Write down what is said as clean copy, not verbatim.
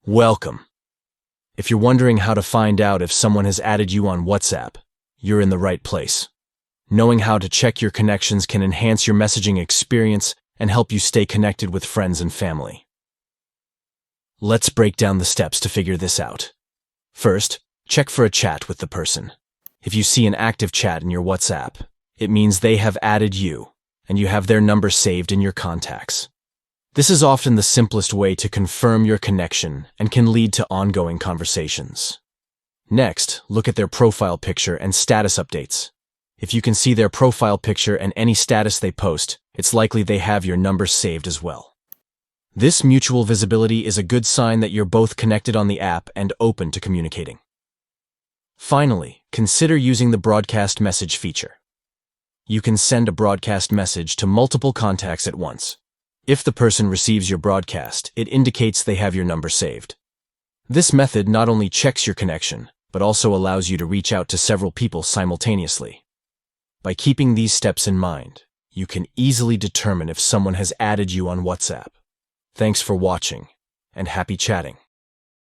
Welcome. If you're wondering how to find out if someone has added you on WhatsApp, you're in the right place. Knowing how to check your connections can enhance your messaging experience and help you stay connected with friends and family. Let's break down the steps to figure this out. First, check for a chat with the person. If you see an active chat in your WhatsApp, it means they have added you, and you have their number saved in your contacts. This is often the simplest way to confirm your connection and can lead to ongoing conversations. Next, look at their profile picture and status updates. If you can see their profile picture and any status they post, it's likely they have your number saved as well. This mutual visibility is a good sign that you're both connected on the app and open to communicating. Finally, consider using the broadcast message feature. You can send a broadcast message to multiple contacts at once. If the person receives your broadcast, it indicates they have your number saved. This method not only checks your connection, but also allows you to reach out to several people simultaneously. By keeping these steps in mind, you can easily determine if someone has added you on WhatsApp. Thanks for watching, and happy chatting.